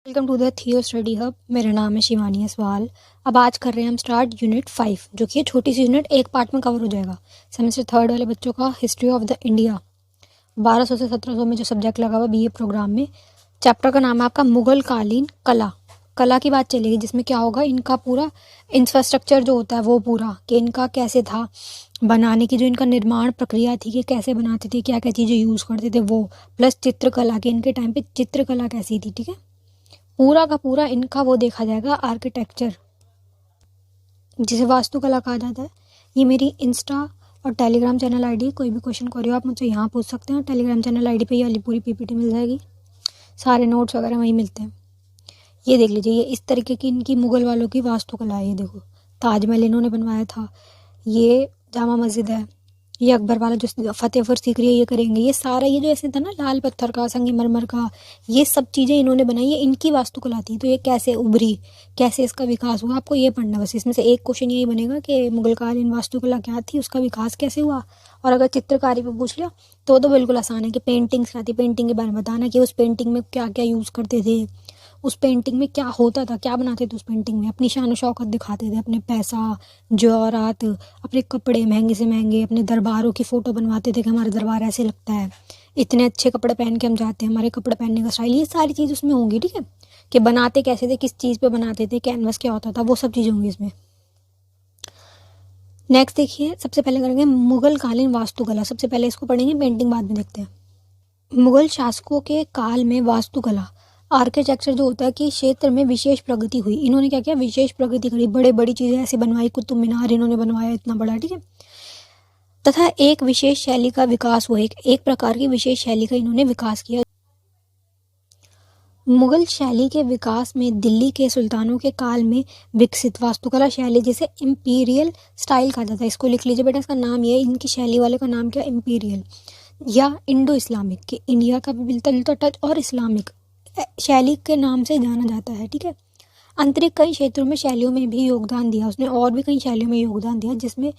Welcome to the थियो study hub. मेरा नाम है शिवानी असवाल। अब आज कर रहे हैं हम स्टार्ट यूनिट 5, जो कि छोटी सी यूनिट एक पार्ट में कवर हो जाएगा। सेमेस्टर थर्ड वाले बच्चों का हिस्ट्री ऑफ द इंडिया 1200 से 1700 में जो सब्जेक्ट लगा हुआ बीए प्रोग्राम में। चैप्टर का नाम है आपका मुगल कालीन कला। कला की बात चलेगी, जिसमें क्या होगा, इनका पूरा इंफ्रास्ट्रक्चर जो होता है वो पूरा, कि इनका कैसे था बनाने की, जो इनका निर्माण प्रक्रिया थी कि कैसे बनाते थे, क्या क्या चीज़ें यूज़ करते थे वो, प्लस चित्रकला की इनके टाइम पे चित्रकला कैसी थी। ठीक है, पूरा का पूरा इनका वो देखा जाएगा। आर्किटेक्चर, जिसे वास्तुकला कहा जाता है। ये मेरी इंस्टा और टेलीग्राम चैनल आईडी, कोई भी क्वेश्चन करो आप मुझसे यहाँ पूछ सकते हैं। टेलीग्राम चैनल आईडी पे ये पूरी पीपीटी मिल जाएगी, सारे नोट्स वगैरह वहीं मिलते हैं। ये देख लीजिए, ये इस तरीके की इनकी मुगल वालों की वास्तुकला है। ये देखो, ताजमहल इन्होंने बनवाया था, ये जामा मस्जिद है, ये अकबर वाला जो फतेहपुर सीकरी है ये करेंगे। ये सारा ये जो ऐसे था ना, लाल पत्थर का, संगमरमर का, ये सब चीज़ें इन्होंने बनाई, ये इनकी वास्तुकला थी। तो ये कैसे उभरी, कैसे इसका विकास हुआ, आपको ये पढ़ना बस। इसमें से एक क्वेश्चन यही बनेगा कि मुगलकालीन वास्तुकला क्या थी, उसका विकास कैसे हुआ। और अगर चित्रकारी पे पूछ लिया तो बिल्कुल आसान है कि पेंटिंग्स क्या थी, पेंटिंग के बारे में बताना कि उस पेंटिंग में क्या क्या यूज़ करते थे, उस पेंटिंग में क्या होता था, क्या बनाते थे उस पेंटिंग में। अपनी शान शौकत दिखाते थे, अपने पैसा, जवाहरात, अपने कपड़े महंगे से महंगे, अपने दरबारों की फ़ोटो बनवाते थे कि हमारा दरबार ऐसे लगता है, इतने अच्छे कपड़े पहन के हम जाते हैं, हमारे कपड़े पहनने का स्टाइल, ये सारी चीज़ उसमें होंगी। ठीक है, कि बनाते कैसे थे, किस चीज़ पे बनाते थे, कैनवस क्या होता था, वो सब चीज़ें होंगी इसमें। नेक्स्ट देखिए, सबसे पहले करेंगे मुगल कालीन वास्तुकला। सबसे पहले इसको पढ़ेंगे, पेंटिंग बाद में देखते हैं। मुगल शासकों के काल में वास्तुकला, आर्किटेक्चर जो होता है कि क्षेत्र में विशेष प्रगति हुई। इन्होंने क्या किया, विशेष प्रगति करी, बड़े बड़ी चीज़ें ऐसे बनवाई, कुतुब मीनार इन्होंने बनवाया इतना बड़ा। ठीक है, तथा एक विशेष शैली का विकास हुआ, एक प्रकार की विशेष शैली का इन्होंने विकास किया। मुगल शैली के विकास में दिल्ली के सुल्तानों के काल में विकसित वास्तुकला शैली, जिसे इम्पीरियल स्टाइल कहा जाता है। इसको लिख लीजिए बेटा, इसका नाम ये है, इनकी शैली वाले का नाम क्या, इम्पीरियल या इंडो इस्लामिक, के इंडिया का भी मिलता जुलता टच, और इस्लामिक शैली के नाम से जाना जाता है। ठीक है, अंतरिक्ष कई क्षेत्रों में शैलियों में भी योगदान दिया उसने, और भी कई शैलियों में योगदान दिया, जिसमें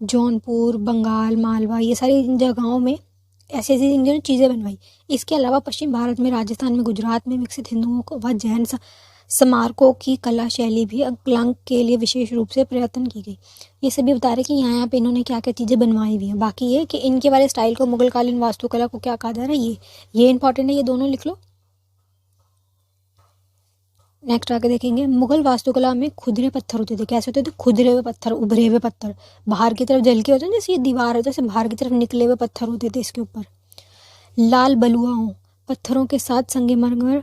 जौनपुर, बंगाल, मालवा, ये सारी जगहों में ऐसी ऐसी इन्होंने चीज़ें बनवाई। इसके अलावा पश्चिम भारत में, राजस्थान में, गुजरात में विकसित हिंदुओं को व जैन स्मारकों की कला शैली भी अंकलांक के लिए विशेष रूप से प्रयत्न की गई। ये सभी बता रहे कि यहाँ पे इन्होंने क्या क्या चीज़ें बनवाई हुई हैं। बाकी ये कि इनके वाले स्टाइल को, मुगलकालीन वास्तुकला को क्या कहा जा रहा है, ये इंपॉर्टेंट है, ये दोनों लिख लो। नेक्स्ट आके देखेंगे, मुगल वास्तुकला में खुदरे पत्थर होते थे। कैसे होते थे, खुदरे हुए पत्थर, उभरे हुए पत्थर, बाहर की तरफ जल के होते हैं, जैसे ये दीवार है, जैसे बाहर की तरफ निकले हुए पत्थर होते थे इसके ऊपर। लाल बलुआओं पत्थरों के साथ संगमरमर,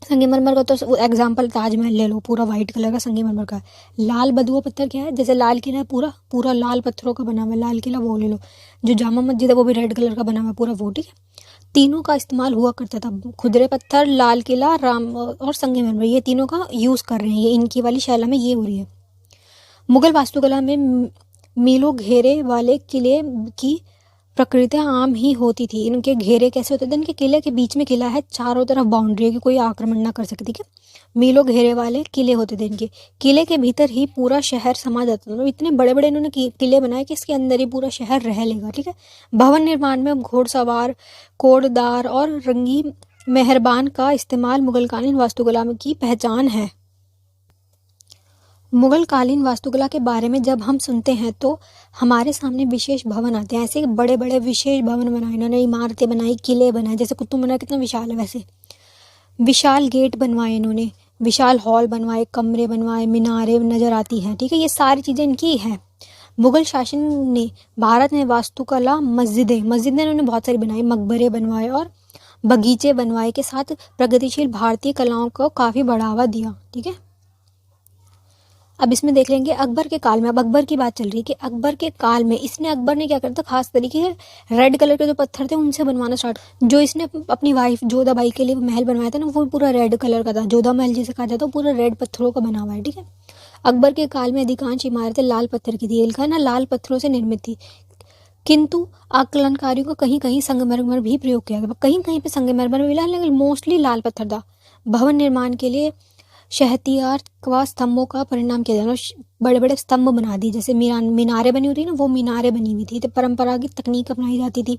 संगमरमर का तो एग्जाम्पल ताजमहल ले लो, पूरा वाइट कलर का संगमरमर का है। लाल बलुआ पत्थर क्या है, जैसे लाल किला है, पूरा पूरा लाल पत्थरों का बना हुआ है, लाल किला वो ले लो। जो जामा मस्जिद है वो भी रेड कलर का बना हुआ है पूरा वो। ठीक है, तीनों का इस्तेमाल हुआ करता था। खुदरे पत्थर, लाल किला, राम और संगमरमर, ये तीनों का यूज़ कर रहे हैं, ये इनकी वाली शैला में ये हो रही है। मुगल वास्तुकला में मीलों घेरे वाले किले की प्रकृति आम ही होती थी। इनके घेरे कैसे होते थे, इनके किले के बीच में किला है, चारों तरफ बाउंड्री है कि कोई आक्रमण ना कर सके। ठीक है, मीलों घेरे वाले किले होते थे इनके, किले के भीतर ही पूरा शहर समा जाता था। तो इतने बड़े बड़े इन्होंने किले बनाए कि इसके अंदर ही पूरा शहर रह लेगा। ठीक है, भवन निर्माण में घोड़सवार, कोड़दार और रंगी मेहरबान का इस्तेमाल मुगलकालीन वास्तुकला की पहचान है। मुगल कालीन वास्तुकला के बारे में जब हम सुनते हैं तो हमारे सामने विशेष भवन आते हैं। ऐसे बड़े बड़े विशेष भवन बनाए इन्होंने, इमारतें बनाई, किले बनाए, जैसे कुतुब मीनार कितना विशाल है, वैसे विशाल गेट बनवाए इन्होंने, विशाल हॉल बनवाए, कमरे बनवाए, मीनारें नजर आती हैं। ठीक है, ये सारी चीज़ें इनकी हैं। मुगल शासन ने भारत में वास्तुकला, मस्जिदें इन्होंने बहुत सारी बनाई, मकबरे बनवाए और बगीचे बनवाए के साथ प्रगतिशील भारतीय कलाओं को काफ़ी बढ़ावा दिया। ठीक है, अब इसमें देख लेंगे अकबर के काल में। अब अकबर की बात चल रही है कि अकबर के काल में अकबर ने क्या करता, खास तरीके से रेड कलर के जो पत्थर थे उनसे बनवाना स्टार्ट। जो इसने अपनी वाइफ जोधाबाई के लिए महल बनवाया था ना, वो पूरा रेड कलर का था, जोधा महल जिसे कहा जाता है, पूरा रेड पत्थरों का बना हुआ है। ठीक है, अकबर के काल में अधिकांश इमारतें लाल पत्थर की थी, लिखा है ना, लाल पत्थरों से निर्मित थी। किंतु आकलनकारियों को कहीं कहीं संगमरमर भी प्रयोग किया गया, कहीं कहीं पे संगमरमर मिला, लेकिन मोस्टली लाल पत्थर था। भवन निर्माण के लिए शहतियार व स्तंभों का परिणाम किया जाना, बड़े बड़े स्तंभ बना दिए, जैसे मीनारें बनी होती ना, वो मीनारें बनी हुई थी। तो परंपरागत तकनीक अपनाई जाती थी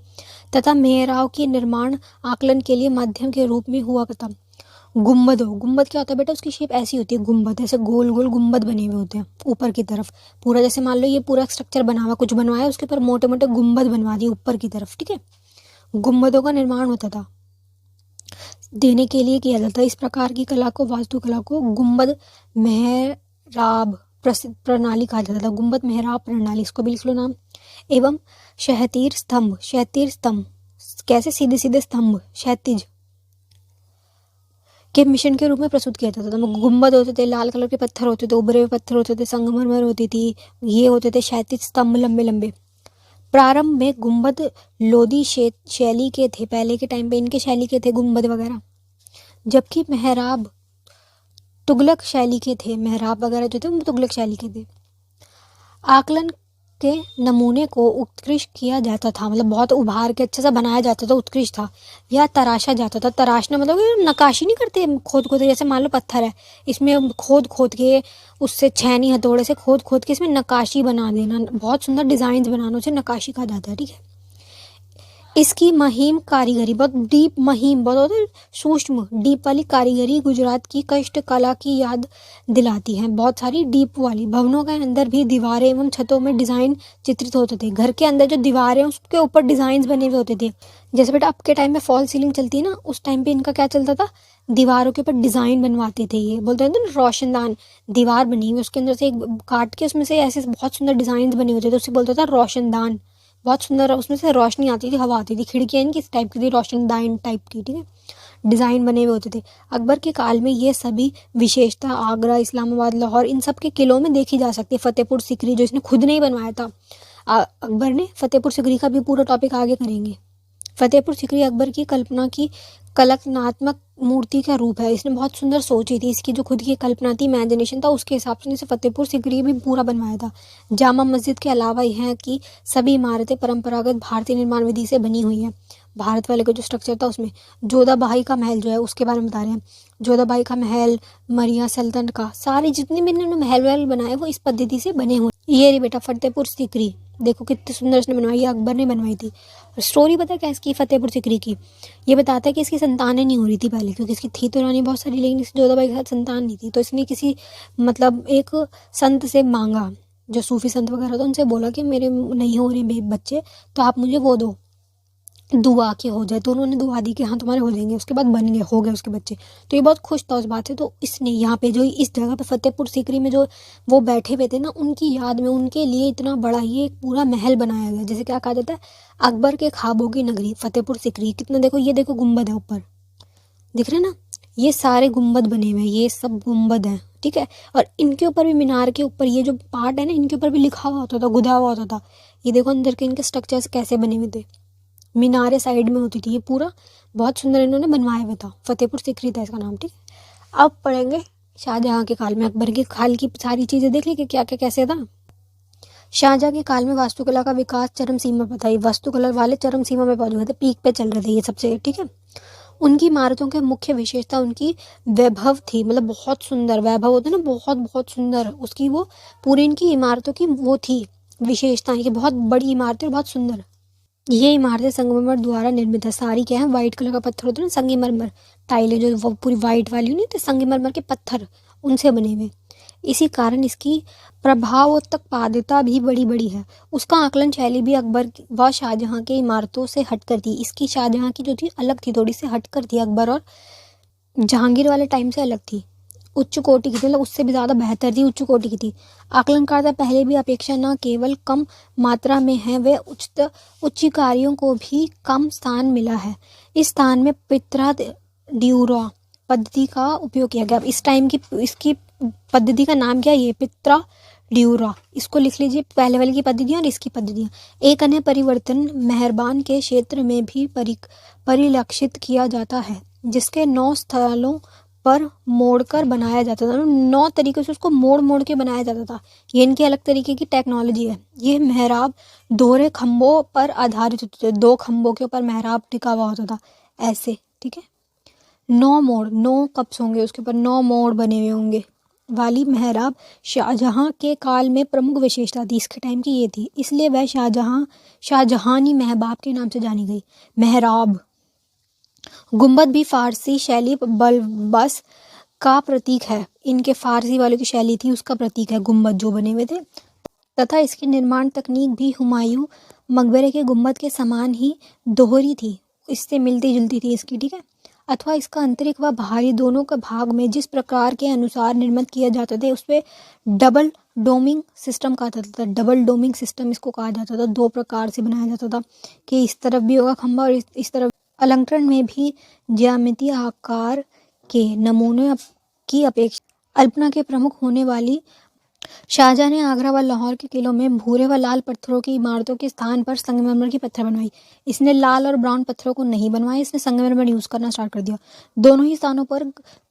तथा मेहराब की निर्माण आकलन के लिए माध्यम के रूप में हुआ करता। गुम्बद हो, गुम्बद क्या होता है बेटा, उसकी शेप ऐसी होती है गुम्बद, ऐसे गोल गोल गुम्बद बने हुए होते हैं ऊपर की तरफ। पूरा जैसे मान लो ये पूरा स्ट्रक्चर बना हुआ, कुछ बनवाया, उसके ऊपर मोटे मोटे गुम्बद बनवा दिए ऊपर की तरफ, ठीक है। गुम्बदों का निर्माण होता था, देने के लिए किया जाता है। इस प्रकार की कला को, वास्तुकला को गुम्बद मेहराब प्रसिद्ध प्रणाली कहा जाता था। गुम्बद मेहराब प्रणाली, इसको भी लिख लो नाम। एवं क्षैतिज स्तंभ, क्षैतिज स्तंभ कैसे, सीधे सीधे स्तंभ, क्षैतिज के मिशन के रूप में प्रस्तुत किया जाता था। गुम्बद होते थे, लाल कलर के पत्थर होते थे, उभरे हुए पत्थर होते थे, संगमरमर होती थी, ये होते थे क्षैतिज स्तंभ लंबे लंबे। प्रारंभ में गुम्बद लोदी शैली के थे, पहले के टाइम पे इनके शैली के थे गुम्बद वगैरह, जबकि मेहराब तुगलक शैली के थे। मेहराब वगैरह जो थे वो तुगलक शैली के थे। आकलन के नमूने को उत्कृष्ट किया जाता था, मतलब बहुत उभार के अच्छे से बनाया जाता था, उत्कृष्ट था, या तराशा जाता था। तराशना मतलब नकाशी नहीं करते खोद खोद, जैसे मान लो पत्थर है, इसमें खोद खोद के उससे छेनी हथौड़े से खोद खोद के इसमें नकाशी बना देना, बहुत सुंदर डिजाइन बनाना, उसे नकाशी कहा जाता है, ठीक है। इसकी महीम कारीगरी, बहुत डीप, महीम बहुत होता है सूक्ष्म, डीप वाली कारीगरी गुजरात की कष्ट कला की याद दिलाती है। बहुत सारी डीप वाली भवनों के अंदर भी दीवारें एवं छतों में डिजाइन चित्रित होते थे। घर के अंदर जो दीवारें हैं उसके ऊपर डिजाइन बने हुए होते थे। जैसे बेटा अब के टाइम में फॉल सीलिंग चलती है ना, उस टाइम पे इनका क्या चलता था, दीवारों के ऊपर डिजाइन बनवाते थे। ये बोलते थे ना रोशनदान, दीवार बनी हुई उसके अंदर से एक काट के उसमें से ऐसे बहुत सुंदर डिजाइन बने होते थे, उससे बोलता था रोशनदान। बहुत सुंदर, उसमें से रोशनी आती थी, हवा आती थी, खिड़कियाँ इनकी इस टाइप की थी, रोशनदान टाइप की, ठीक है। डिज़ाइन बने हुए होते थे। अकबर के काल में ये सभी विशेषता आगरा, इस्लामाबाद, लाहौर, इन सब के किलों में देखी जा सकती है। फतेहपुर सिकरी जो इसने खुद नहीं बनवाया था अकबर ने, फतेहपुर सिकरी का भी पूरा टॉपिक आगे करेंगे। फतेहपुर सिकरी अकबर की कल्पना की कलात्मक मूर्ति का रूप है। इसने बहुत सुंदर सोची थी, इसकी जो खुद की कल्पना थी, इमेजिनेशन था, उसके हिसाब से इसे फतेहपुर सिकरी भी पूरा बनवाया था। जामा मस्जिद के अलावा यह है कि सभी इमारतें परंपरागत भारतीय निर्माण विधि से बनी हुई हैं। भारत वाले का जो स्ट्रक्चर था उसमें जोधाबाई का महल जो है उसके बारे में बता रहे हैं। जोधाबाई का महल, मरिया सल्तनत का, सारे जितने भी इन्होंने महल वहल बनाए वो इस पद्धति से बने हुए। ये रही बेटा फतेहपुर सिकरी, देखो कितनी सुंदर इसने बनवाई है, अकबर ने बनवाई थी। स्टोरी पता क्या इसकी फतेहपुर सिकरी की, ये बताता है कि इसकी संतानें नहीं हो रही थी पहले, क्योंकि इसकी थी तो रानी बहुत सारी, लेकिन इस जोधाबाई के साथ संतान नहीं थी। तो इसने किसी मतलब एक संत से मांगा, जो सूफी संत वगैरह था, उनसे बोला कि मेरे नहीं हो रहे बच्चे, तो आप मुझे वो दो, दुआ के हो जाए। तो उन्होंने दुआ दी कि हाँ तुम्हारे हो जाएंगे। उसके बाद बन गए, हो गए उसके बच्चे। तो ये बहुत खुश था उस बात से। तो इसने यहाँ पे जो इस जगह पे फतेहपुर सिकरी में जो वो बैठे हुए थे ना, उनकी याद में, उनके लिए इतना बड़ा ये एक पूरा महल बनाया गया, जैसे क्या कहा जाता है, अकबर के ख्वाबों की नगरी फतेहपुर सिकरी। कितना देखो, ये देखो गुम्बद है ऊपर, दिख रहे ना, ये सारे गुम्बद बने हुए हैं, ये सब गुम्बद हैं, ठीक है। और इनके ऊपर भी, मीनार के ऊपर ये जो पार्ट है ना, इनके ऊपर भी लिखा हुआ होता था, गुदा हुआ होता था। ये देखो अंदर के इनके स्ट्रक्चर्स कैसे बने हुए थे, मीनारें साइड में होती थी। ये पूरा बहुत सुंदर इन्होंने बनवाया हुआ था, फतेहपुर सिकरी था इसका नाम, ठीक है। अब पढ़ेंगे शाहजहाँ के काल में। अकबर के काल की सारी चीज़ें देख ली कि क्या क्या कैसे था। शाहजहाँ के काल में वास्तुकला का विकास चरम सीमा पर था। ये वास्तुकला वाले चरम सीमा में पहुंचे हुए थे, पीक पे चल रहे थे ये सबसे, ठीक है। उनकी इमारतों के मुख्य विशेषता उनकी वैभव थी, मतलब बहुत सुंदर वैभव होता है ना, बहुत बहुत सुंदर उसकी वो पूरी इनकी इमारतों की वो थी विशेषताएं, कि बहुत बड़ी इमारतें और बहुत सुंदर। ये इमारतें संगमरमर द्वारा निर्मित है, सारी क्या है, वाइट कलर का पत्थर होता है ना, संगमरमर टाइलें जो वो पूरी वाइट वाली नहीं होती, संगमरमर के पत्थर उनसे बने हुए। इसी कारण इसकी प्रभावोत्पादकता भी बड़ी बड़ी है। उसका आकलन शैली भी अकबर व शाहजहाँ के इमारतों से हटकर थी। इसकी शाहजहाँ की जो थी अलग थी, थोड़ी सी हटकर थी, अकबर और जहांगीर वाले टाइम से अलग थी, उच्च कोटि की थी, मतलब उससे भी ज़्यादा बेहतर थी, उच्च कोटि की थी। आकलनकर्ता पहले भी अपेक्षा न केवल कम मात्रा में है, वे उच्च कार्यों को भी कम स्थान मिला है। इस स्थान में पित्रा ड्यूरा पद्धति का उपयोग किया गया। इस टाइम की इसकी पद्धति का नाम क्या है, ये पित्रा ड्यूरा, इसको लिख लीजिए, पहले वाले की पद्धतियाँ और इसकी पद्धतियाँ। एक अन्य परिवर्तन मेहरबान के क्षेत्र में भी परिलक्षित किया जाता है, जिसके 9 स्थलों पर मोड़कर बनाया जाता था, 9 तरीके से उसको मोड़ मोड़ के बनाया जाता था। ये इनकी अलग तरीके की टेक्नोलॉजी है। ये मेहराब दोहरे खंभों पर आधारित होते थे, 2 खंभों के ऊपर मेहराब टिका हुआ होता था ऐसे, ठीक है। 9 मोड़, 9 कप्स होंगे, उसके ऊपर 9 मोड़ बने हुए होंगे वाली मेहराब शाहजहाँ के काल में प्रमुख विशेषता थी, इसके टाइम की ये थी, इसलिए वह शाहजहानी महबाब के नाम से जानी गई। मेहराब गुम्बद भी फारसी शैली बस का प्रतीक है। इनके फारसी वालों की शैली थी उसका प्रतीक है गुम्बद जो बने हुए थे। तथा इसकी निर्माण तकनीक भी हुमायूं मकबरे के गुम्बद के समान ही दोहरी थी, इससे मिलती जुलती थी इसकी, ठीक है। अथवा इसका आंतरिक व बाहरी दोनों के भाग में जिस प्रकार के अनुसार निर्मित किया जाता था उसपे डबल डोमिंग सिस्टम कहा जाता था। डबल डोमिंग सिस्टम इसको कहा जाता था। दो प्रकार से बनाया जाता था कि इस तरफ भी होगा खंभा और इस तरफ। अलंकरण में भी ज्यामितीय आकार के नमूने की अपेक्षा अल्पना के प्रमुख होने वाली शाहजहां ने आगरा व लाहौर के किलों में भूरे व लाल पत्थरों की इमारतों के स्थान पर संगमरमर की पत्थर बनवाई। इसने लाल और ब्राउन पत्थरों को नहीं बनवाया, इसने संगमरमर यूज करना स्टार्ट कर दिया। दोनों ही स्थानों पर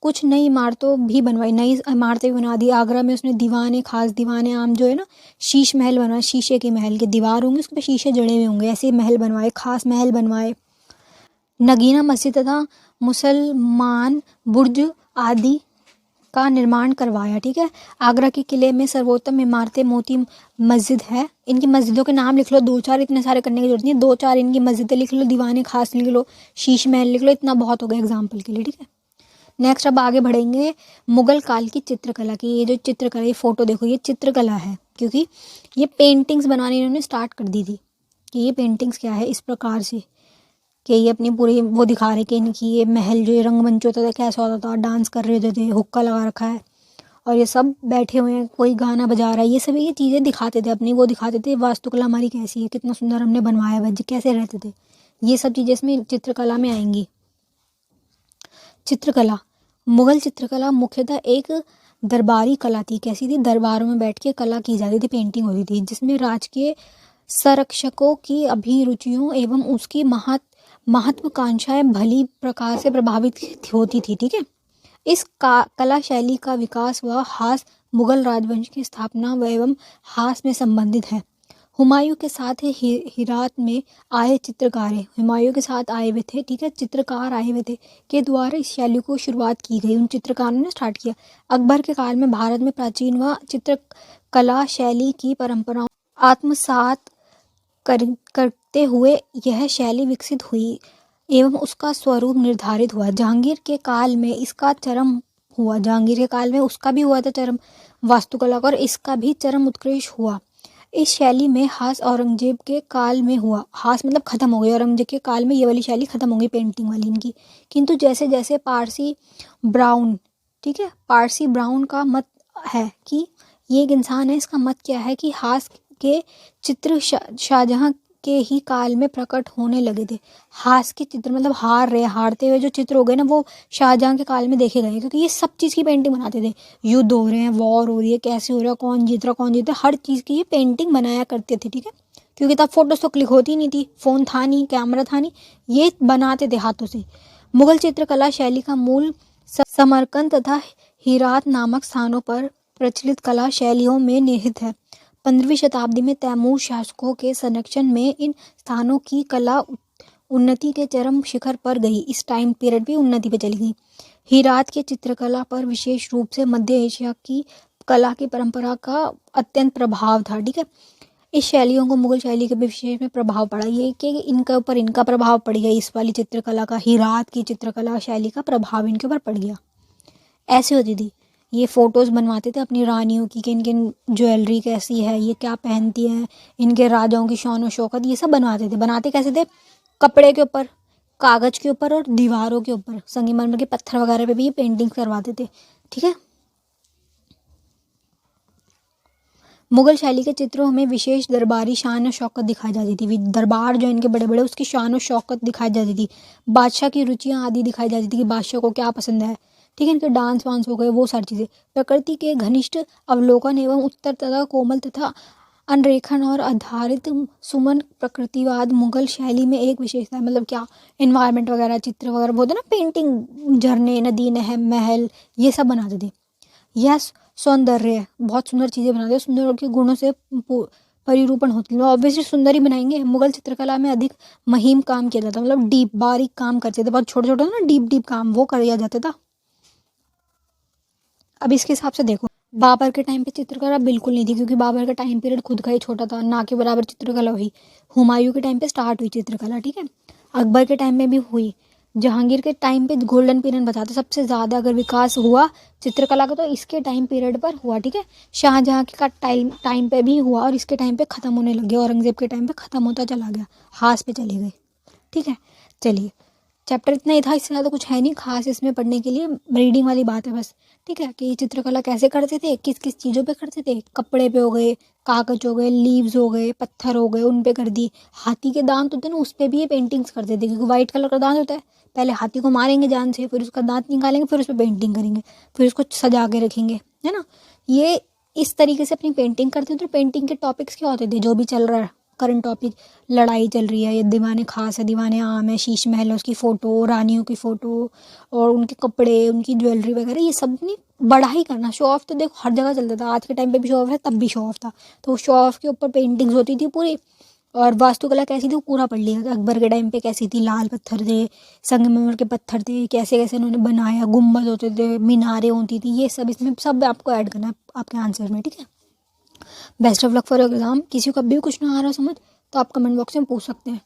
कुछ नई इमारतों भी बनवाई, नई इमारतें भी बना दी। आगरा में उसने दीवाने, खास दीवाने आम जो है ना, शीश महल बनवाए, शीशे के महल के दीवार होंगे उसके पे शीशे जड़े हुए होंगे, ऐसे महल बनवाए, खास महल बनवाए। नगीना मस्जिद तथा मुसलमान बुर्ज आदि का निर्माण करवाया, ठीक है। आगरा के किले में सर्वोत्तम इमारतें मोती मस्जिद है। इनकी मस्जिदों के नाम लिख लो, दो चार, इतने सारे करने की जरूरत नहीं है, दो चार इनकी मस्जिदें लिख लो, दीवाने खास लिख लो, शीश महल लिख लो, इतना बहुत हो गया एग्जाम्पल के लिए, ठीक है। नेक्स्ट अब आगे बढ़ेंगे मुगल काल की चित्रकला की। ये जो चित्रकला, ये फोटो देखो, ये चित्रकला है क्योंकि ये पेंटिंग्स बनानी इन्होंने स्टार्ट कर दी थी कि ये पेंटिंग्स क्या है, इस प्रकार से कि ये अपनी पूरी वो दिखा रहे कि इनकी ये महल जो ये रंगमंच होता था कैसा होता था, डांस कर रहे होते थे, हुक्का लगा रखा है और ये सब बैठे हुए हैं, कोई गाना बजा रहा है, ये सभी ये चीज़ें दिखाते थे अपनी, वो दिखाते थे वास्तुकला हमारी कैसी है, कितना सुंदर हमने बनवाया है, कैसे रहते थे, ये सब चीज़ें इसमें चित्रकला में आएंगी। चित्रकला, मुगल चित्रकला मुख्यतः एक दरबारी कला थी। कैसी थी? दरबारों में बैठ के कला की जाती थी, पेंटिंग होती थी, जिसमें राजकीय संरक्षकों की अभिरुचियों एवं उसकी महत्वाकांक्षाएं भली प्रकार से प्रभावित होती थी, ठीक है। इस कला शैली का विकास व हास मुगल राजवंश की स्थापना व एवं हास में संबंधित है। हुमायूं के साथ हिरात में आए चित्रकार, हुमायूं के साथ आए हुए थे, ठीक है, चित्रकार आए हुए थे के द्वारा इस शैली को शुरुआत की गई, उन चित्रकारों ने स्टार्ट किया। अकबर के काल में भारत में प्राचीन व चित्रकला शैली की परंपराओं आत्मसात करते हुए यह शैली विकसित हुई एवं उसका स्वरूप निर्धारित हुआ। जहांगीर के काल में इसका चरम हुआ, जहांगीर के काल में उसका भी हुआ था चरम वास्तुकला का, और इसका भी चरम उत्कृष्ट हुआ। इस शैली में हास औरंगजेब के काल में हुआ, हास मतलब खत्म हो गई, औरंगजेब के काल में ये वाली शैली खत्म हो गई पेंटिंग वाली इनकी। किंतु जैसे जैसे पारसी ब्राउन, ठीक है, पारसी ब्राउन का मत है कि ये एक इंसान है, इसका मत क्या है कि हास के चित्र शाहजहां के ही काल में प्रकट होने लगे थे। हास के चित्र मतलब हारते हुए जो चित्र हो गए ना, वो शाहजहां के काल में देखे गए, क्योंकि ये सब चीज़ की पेंटिंग बनाते थे। युद्ध हो रहे हैं, वॉर हो रही है, कैसे हो रहा है, कौन जीत रहा, कौन जीत रहा, हर चीज़ की ये पेंटिंग बनाया करते थे, ठीक है। क्योंकि तब फोटोज तो क्लिक होती नहीं थी, फ़ोन था नहीं, कैमरा था नहीं, ये बनाते थे हाथों से। मुगल चित्रकला शैली का मूल समरकंद तथा हिरात नामक स्थानों पर प्रचलित कला शैलियों में निहित है। 15वीं शताब्दी में तैमूर शासकों के संरक्षण में इन स्थानों की कला उन्नति के चरम शिखर पर गई। इस टाइम पीरियड भी उन्नति पे चली गई। हिरात के चित्रकला पर विशेष रूप से मध्य एशिया की कला की परंपरा का अत्यंत प्रभाव था, ठीक है। इस शैलियों को मुगल शैली के विशेष में प्रभाव पड़ा, ये कि इनके ऊपर इनका प्रभाव पड़ गया, इस वाली चित्रकला का, हिरात की चित्रकला शैली का प्रभाव इनके ऊपर पड़ गया। ऐसे होती थी, ये फोटोज़ बनवाते थे अपनी रानियों की कि इनकी ज्वेलरी कैसी है, ये क्या पहनती हैं, इनके राजाओं की शान और शौकत, ये सब बनवाते थे। बनाते कैसे थे? कपड़े के ऊपर, कागज़ के ऊपर और दीवारों के ऊपर, संगमरमर के पत्थर वगैरह पे भी ये पेंटिंग करवाते थे, ठीक है। मुगल शैली के चित्रों में विशेष दरबारी शान और शौकत दिखाई जाती थी। दरबार जो इनके बड़े बड़े, उसकी शान और शौकत दिखाई जाती थी। बादशाह की रुचियाँ आदि दिखाई जाती थी कि बादशाह को क्या पसंद है, ठीक है। इनके डांस वांस हो गए, वो सारी चीज़ें। प्रकृति के घनिष्ठ अवलोकन एवं उत्तर तथा कोमल तथा अनरेखन और आधारित सुमन प्रकृतिवाद मुगल शैली में एक विशेषता है। मतलब क्या, इन्वायरमेंट वगैरह, चित्र वगैरह बोलते ना, पेंटिंग, झरने, नदी, नहर, महल, ये सब बनाते थे। यह सौंदर्य, बहुत सुंदर चीज़ें बनाते हैं, सुंदर के गुणों से परिरूपण होती है। ऑब्वियसली सुंदर ही बनाएंगे। मुगल चित्रकला में अधिक महीम काम किया जाता, मतलब डीप बारीक काम करते थे, बहुत छोटे छोटे ना डीप डीप काम वो किया जाता था। अब इसके हिसाब से देखो, बाबर के टाइम पे चित्रकला बिल्कुल नहीं थी, क्योंकि बाबर का टाइम पीरियड खुद का ही छोटा था, ना के बराबर चित्रकला हुई। हुमायूं के टाइम पे स्टार्ट हुई चित्रकला, ठीक है। अकबर के टाइम में भी हुई, जहांगीर के टाइम पे गोल्डन पीरियड बताते, सबसे ज़्यादा अगर विकास हुआ चित्रकला का तो इसके टाइम पीरियड पर हुआ, ठीक है। शाहजहाँ के का टाइम पे भी हुआ और इसके टाइम पे ख़त्म होने लग गया, औरंगज़ेब के टाइम पे ख़त्म होता चला गया, हास पे चली गई, ठीक है। चलिए, चैप्टर इतना ही था, इससे ज़्यादा कुछ है नहीं खास इसमें पढ़ने के लिए, रीडिंग वाली बात है बस, ठीक है। कि चित्रकला कैसे करते थे, किस किस चीज़ों पे करते थे, कपड़े पे हो गए, कागज हो गए, लीव्स हो गए, पत्थर हो गए, उन पे कर दी। हाथी के दांत होते हैं ना, उस पे भी ये पेंटिंग्स करते थे, क्योंकि वाइट कलर का दांत होता है। पहले हाथी को मारेंगे जान से, फिर उसका दांत निकालेंगे, फिर उस पर पेंटिंग करेंगे, फिर उसको सजा के रखेंगे, है ना। ये इस तरीके से अपनी पेंटिंग करते हैं। तो पेंटिंग के टॉपिक्स क्या होते थे, जो भी चल रहा है करंट टॉपिक, लड़ाई चल रही है, ये दीवाने खास है, दीवाने आम है, शीश महल है, उसकी फ़ोटो, रानियों की फ़ोटो और उनके कपड़े, उनकी ज्वेलरी वगैरह, ये सब नहीं बड़ा ही करना। शो ऑफ तो देखो हर जगह चलता था, आज के टाइम पे भी शो ऑफ है, तब भी शो ऑफ था। तो शो ऑफ के ऊपर पेंटिंग्स होती थी पूरी। और वास्तुकला कैसी थी वो पूरा पढ़ लिया था, अकबर के टाइम पे कैसी थी, लाल पत्थर थे, संगमरमर के पत्थर थे, कैसे कैसे उन्होंने बनाया, गुम्बद होते थे, मीनारें होती थी, ये सब इसमें सब आपको ऐड करना है आपके आंसर में, ठीक है। Best of luck for exam. किसी को कभी भी कुछ ना आ रहा समझ तो आप कमेंट बॉक्स में पूछ सकते हैं।